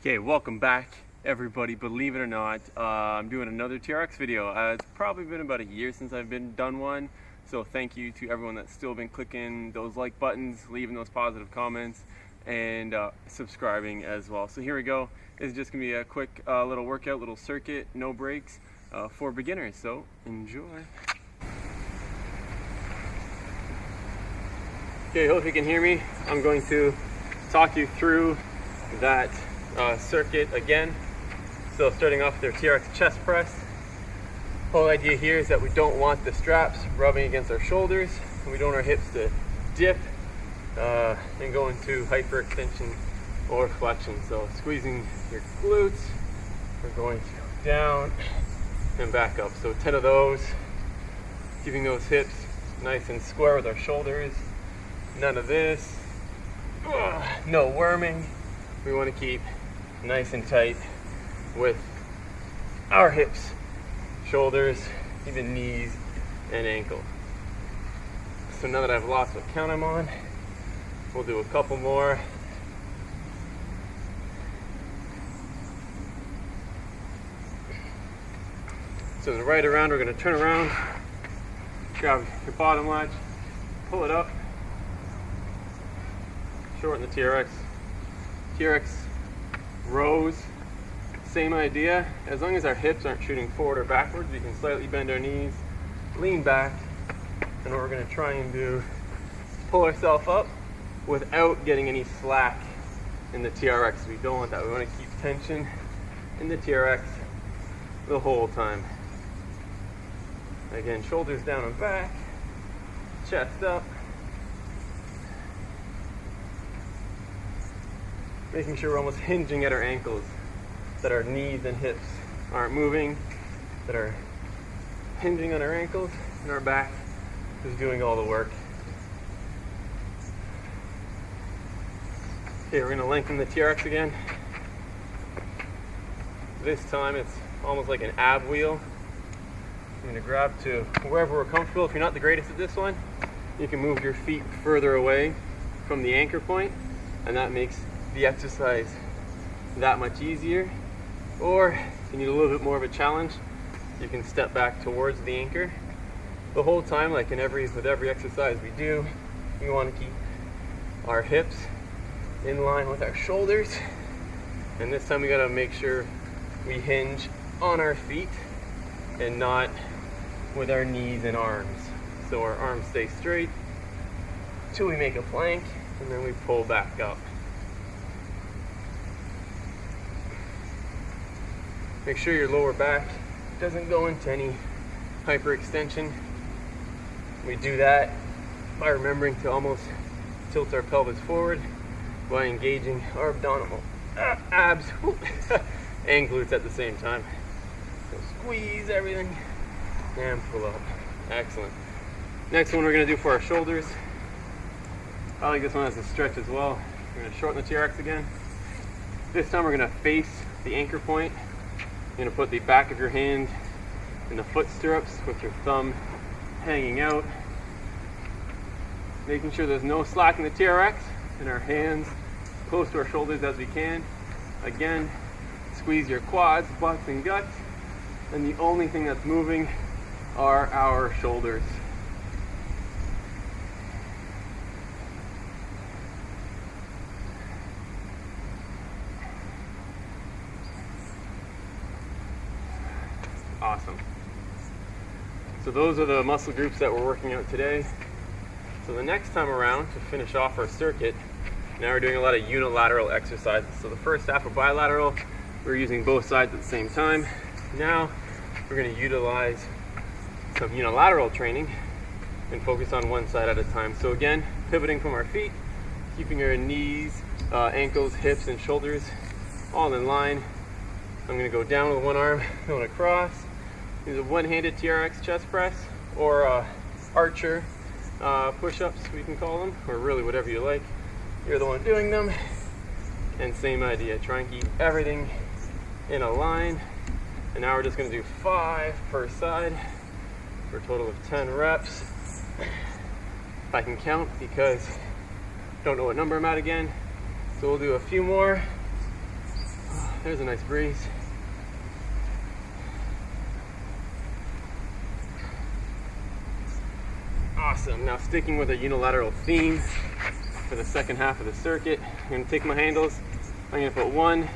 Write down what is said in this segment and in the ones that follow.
Okay, welcome back everybody. Believe it or not, I'm doing another TRX video. It's probably been about a year since I've done one, so thank you to everyone that's still been clicking those like buttons, leaving those positive comments, and subscribing as well. So here we go. It's just gonna be a quick little workout, little circuit, no breaks, for beginners, so enjoy. Okay, hope you can hear me. I'm going to talk you through that circuit again. So starting off with their TRX chest press. Whole idea here is that we don't want the straps rubbing against our shoulders, and we don't want our hips to dip and go into hyperextension or flexion. So squeezing your glutes, we're going to go down and back up. So 10 of those, keeping those hips nice and square with our shoulders. None of this, no worming. We want to keep nice and tight with our hips, shoulders, even knees and ankle. So now that I've lost what count I'm on, we'll do a couple more. So then right around, we're going to turn around, grab your bottom latch, pull it up, shorten the TRX. TRX rows, same idea. As long as our hips aren't shooting forward or backwards, we can slightly bend our knees, lean back, and what we're going to try and do is pull ourselves up without getting any slack in the TRX. We don't want that. We want to keep tension in the TRX the whole time. Again, shoulders down and back, chest up. Making sure we're almost hinging at our ankles, that our knees and hips aren't moving, that are hinging on our ankles, and our back is doing all the work. Okay, we're going to lengthen the TRX again. This time it's almost like an ab wheel. I'm going to grab to wherever we're comfortable. If you're not the greatest at this one, you can move your feet further away from the anchor point, and that makes the exercise that much easier. Or if you need a little bit more of a challenge, you can step back towards the anchor. The whole time, like with every exercise we do, we want to keep our hips in line with our shoulders, and this time we got to make sure we hinge on our feet and not with our knees and arms. So our arms stay straight till we make a plank, and then we pull back up. Make sure your lower back doesn't go into any hyperextension. We do that by remembering to almost tilt our pelvis forward by engaging our abdominal abs and glutes at the same time. So squeeze everything and pull up. Excellent. Next one we're going to do for our shoulders. I like this one as a stretch as well. We're going to shorten the TRX again. This time we're going to face the anchor point. You're going to put the back of your hand in the foot stirrups with your thumb hanging out, making sure there's no slack in the TRX, and our hands close to our shoulders as we can. Again, squeeze your quads, butts, and guts, and the only thing that's moving are our shoulders. Awesome. So those are the muscle groups that we're working out today. So the next time around, to finish off our circuit, now we're doing a lot of unilateral exercises. So the first half of bilateral, we're using both sides at the same time. Now we're going to utilize some unilateral training and focus on one side at a time. So again, pivoting from our feet, keeping our knees, ankles, hips, and shoulders all in line. I'm going to go down with one arm, going across. Use a one-handed TRX chest press, or archer push-ups, we can call them, or really whatever you like. You're the one doing them. And same idea, try and keep everything in a line. And now we're just going to do 5 per side for a total of 10 reps. If I can count, because I don't know what number I'm at again. So we'll do a few more. There's a nice breeze. Awesome. Now sticking with a unilateral theme for the second half of the circuit, I'm going to take my handles. I'm going to put one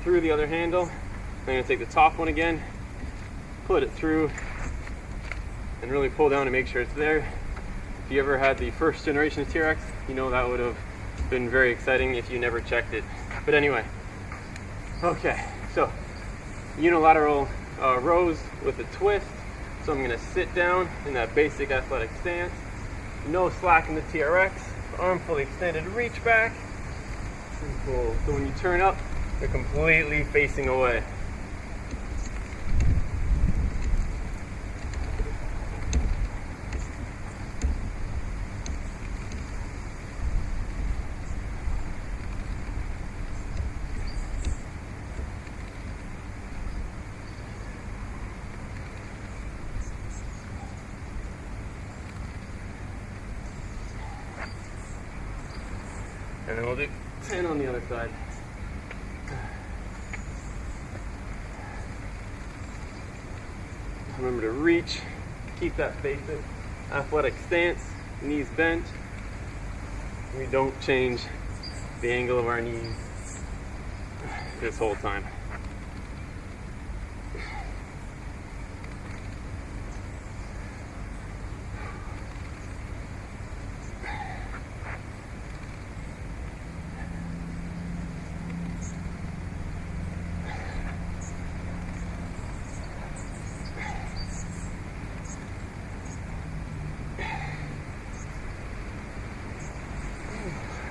through the other handle. I'm going to take the top one again, put it through, and really pull down to make sure it's there. If you ever had the first generation of TRX, you know that would have been very exciting if you never checked it. But anyway, okay, so unilateral rows with a twist. So I'm going to sit down in that basic athletic stance. No slack in the TRX. Arm fully extended, reach back. And pull. So when you turn up, you're completely facing away. And then we'll do 10 on the other side. Remember to reach, keep that basic athletic stance, knees bent. We don't change the angle of our knees this whole time.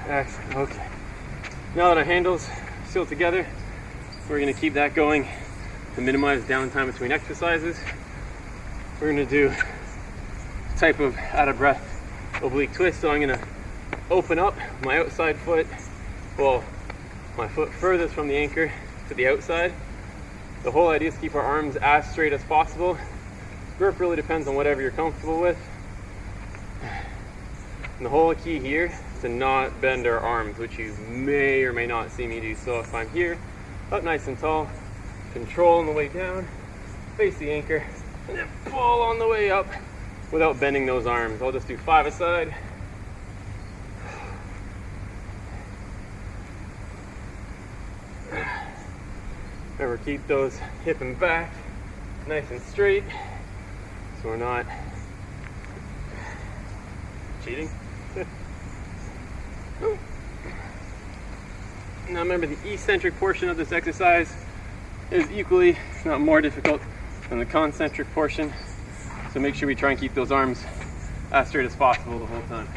Excellent. Okay. Now that our handles are still together, we're going to keep that going to minimize downtime between exercises. We're going to do a type of out of breath oblique twist. So I'm going to open up my outside foot, well, my foot furthest from the anchor to the outside. The whole idea is to keep our arms as straight as possible. Grip really depends on whatever you're comfortable with. And the whole key here is to not bend our arms, which you may or may not see me do. So if I'm here, up nice and tall, control on the way down, face the anchor, and then pull on the way up without bending those arms. I'll just do 5 aside. Remember, keep those hip and back nice and straight so we're not cheating. Now remember, the eccentric portion of this exercise is equally, if not more difficult than the concentric portion. So make sure we try and keep those arms as straight as possible the whole time.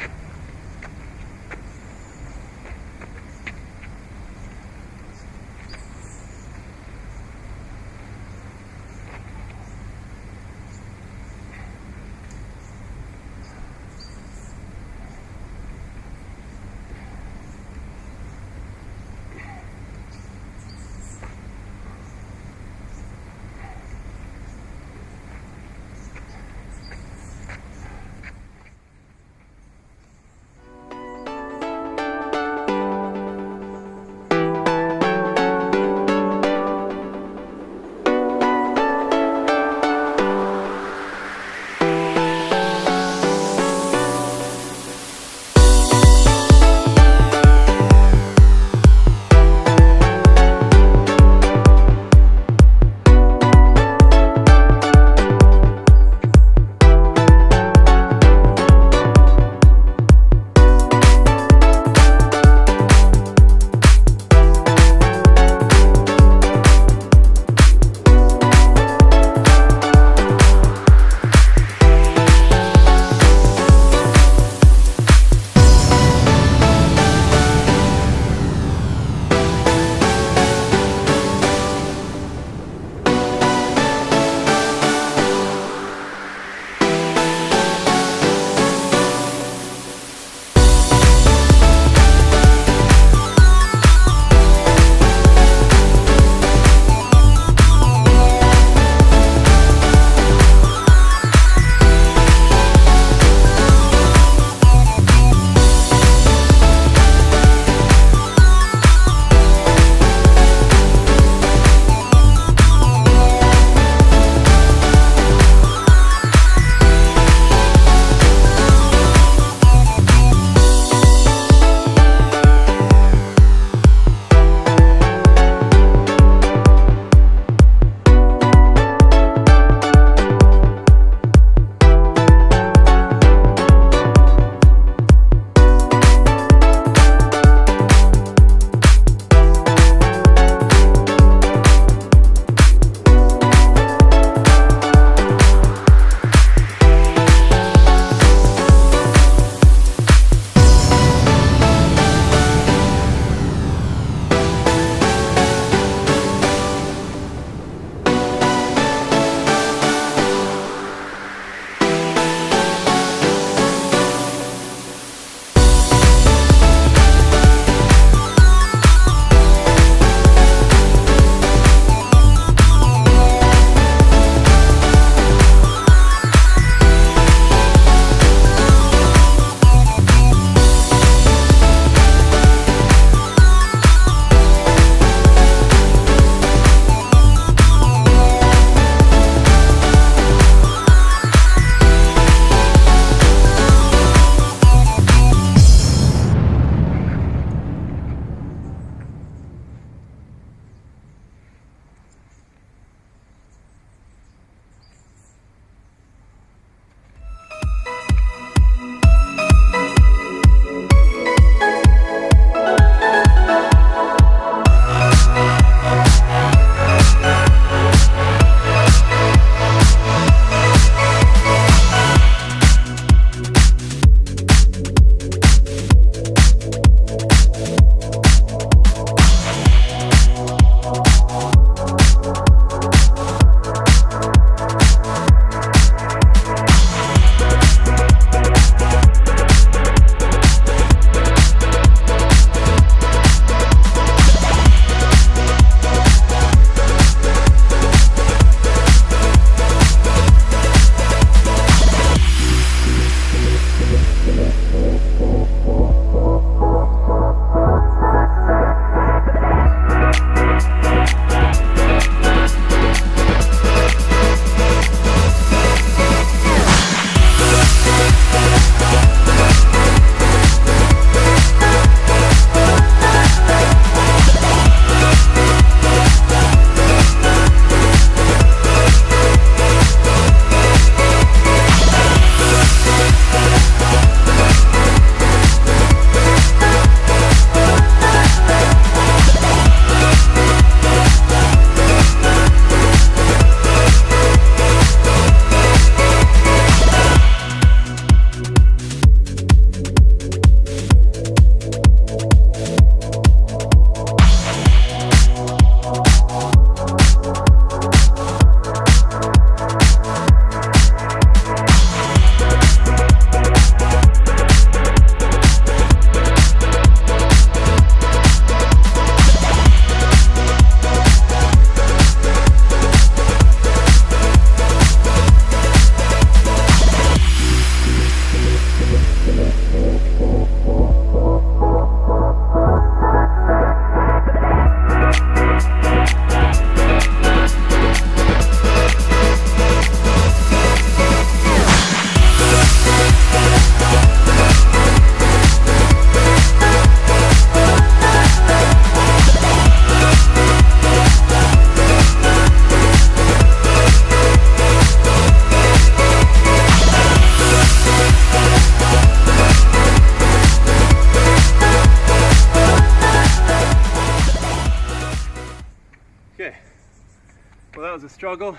Well, that was a struggle.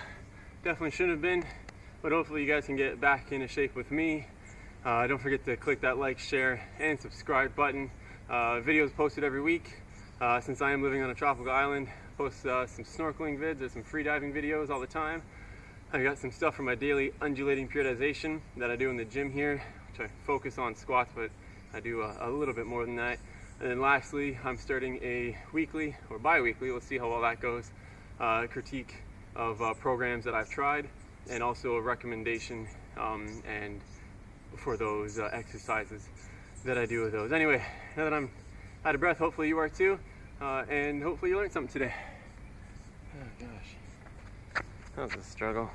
Definitely shouldn't have been, but hopefully you guys can get back into shape with me. Don't forget to click that like, share, and subscribe button. Videos posted every week. Since I am living on a tropical island, post some snorkeling vids or some free diving videos all the time. I got some stuff for my daily undulating periodization that I do in the gym here, which I focus on squats, but I do a little bit more than that. And then lastly, I'm starting a weekly or bi-weekly, let's see how well that goes, critique of programs that I've tried, and also a recommendation and for those exercises that I do with those. Anyway, now that I'm out of breath, hopefully you are too, and hopefully you learned something today. Oh gosh, that was a struggle.